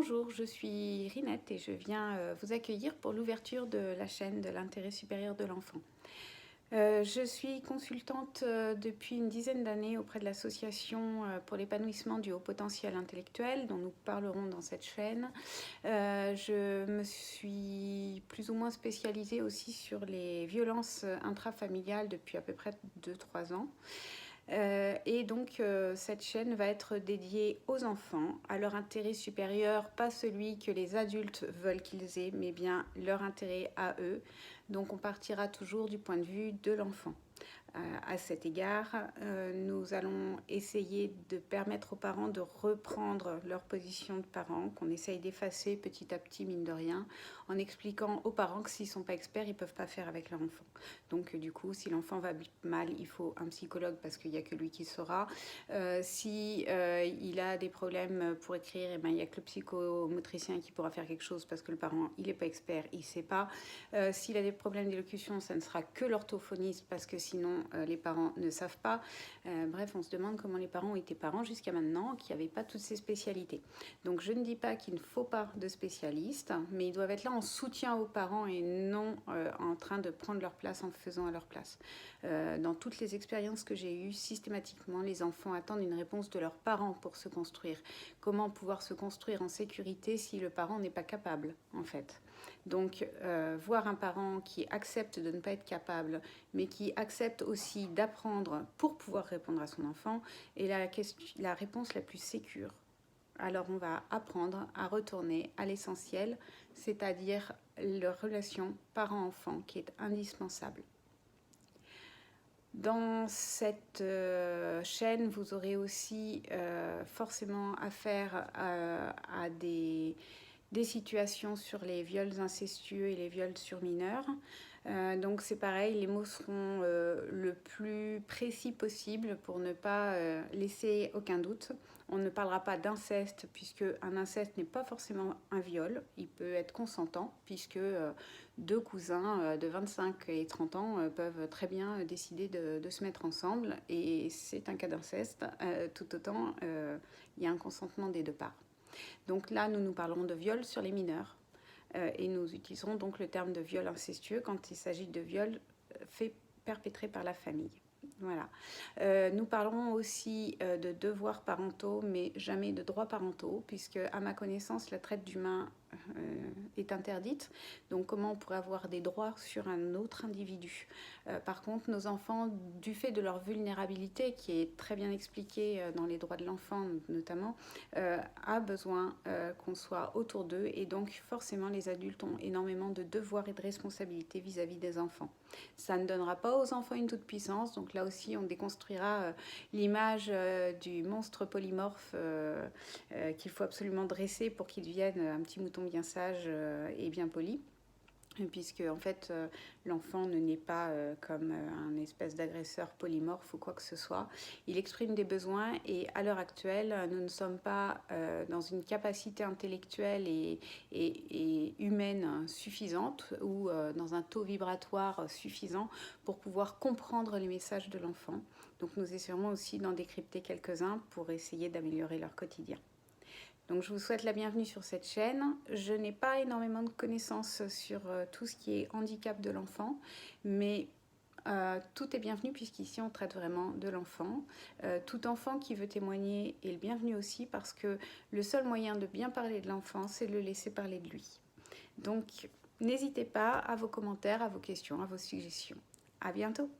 Bonjour, je suis Rinette et je viens vous accueillir pour l'ouverture de la chaîne de l'intérêt supérieur de l'enfant. Je suis consultante depuis une dizaine d'années auprès de l'association pour l'épanouissement du haut potentiel intellectuel dont nous parlerons dans cette chaîne. Je me suis plus ou moins spécialisée aussi sur les violences intrafamiliales depuis à peu près 2-3 ans. Et donc cette chaîne va être dédiée aux enfants, à leur intérêt supérieur, pas celui que les adultes veulent qu'ils aient, mais bien leur intérêt à eux. Donc on partira toujours du point de vue de l'enfant. À cet égard, nous allons essayer de permettre aux parents de reprendre leur position de parents, qu'on essaye d'effacer petit à petit, mine de rien, en expliquant aux parents que s'ils ne sont pas experts, ils ne peuvent pas faire avec leur enfant. Donc du coup, si l'enfant va mal, il faut un psychologue parce qu'il n'y a que lui qui saura. Si il a des problèmes pour écrire, il n'y a que le psychomotricien qui pourra faire quelque chose parce que le parent, il n'est pas expert, il ne sait pas. S'il a des problèmes d'élocution, ça ne sera que l'orthophoniste parce que sinon les parents ne savent pas. Bref, on se demande comment les parents ont été parents jusqu'à maintenant, qui n'avaient pas toutes ces spécialités. Donc je ne dis pas qu'il ne faut pas de spécialistes, mais ils doivent être là en soutien aux parents et non en train de prendre leur place en faisant à leur place. Dans toutes les expériences que j'ai eues, systématiquement, les enfants attendent une réponse de leurs parents pour se construire. Comment pouvoir se construire en sécurité si le parent n'est pas capable, en fait ? Donc, voir un parent qui accepte de ne pas être capable, mais qui accepte aussi d'apprendre pour pouvoir répondre à son enfant, est la réponse la plus sécure. Alors, on va apprendre à retourner à l'essentiel, c'est-à-dire leur relation parent-enfant qui est indispensable. Dans cette chaîne, vous aurez aussi forcément affaire à des situations sur les viols incestueux et les viols sur mineurs. Donc c'est pareil, les mots seront le plus précis possible pour ne pas laisser aucun doute. On ne parlera pas d'inceste puisque un inceste n'est pas forcément un viol. Il peut être consentant puisque deux cousins de 25 et 30 ans peuvent très bien décider de se mettre ensemble et c'est un cas d'inceste. Tout autant, il y a un consentement des deux parts. Donc là, nous parlerons de viol sur les mineurs et nous utiliserons donc le terme de viol incestueux quand il s'agit de viol fait perpétré par la famille. Voilà. Nous parlerons aussi de devoirs parentaux, mais jamais de droits parentaux, puisque à ma connaissance, la traite d'humains est interdite. Donc comment on pourrait avoir des droits sur un autre individu? Par contre, nos enfants, du fait de leur vulnérabilité, qui est très bien expliquée dans les droits de l'enfant notamment, a besoin qu'on soit autour d'eux, et donc forcément les adultes ont énormément de devoirs et de responsabilités vis-à-vis des enfants. Ça ne donnera pas aux enfants une toute puissance, donc là aussi on déconstruira l'image du monstre polymorphe qu'il faut absolument dresser pour qu'il devienne un petit mouton bien sage et bien poli, puisque en fait l'enfant ne naît pas comme un espèce d'agresseur polymorphe ou quoi que ce soit. Il exprime des besoins et à l'heure actuelle, nous ne sommes pas dans une capacité intellectuelle et humaine suffisante ou dans un taux vibratoire suffisant pour pouvoir comprendre les messages de l'enfant. Donc nous essaierons aussi d'en décrypter quelques-uns pour essayer d'améliorer leur quotidien. Donc je vous souhaite la bienvenue sur cette chaîne. Je n'ai pas énormément de connaissances sur tout ce qui est handicap de l'enfant, mais tout est bienvenu puisqu'ici on traite vraiment de l'enfant. Tout enfant qui veut témoigner est le bienvenu aussi parce que le seul moyen de bien parler de l'enfant, c'est de le laisser parler de lui. Donc n'hésitez pas à vos commentaires, à vos questions, à vos suggestions. À bientôt!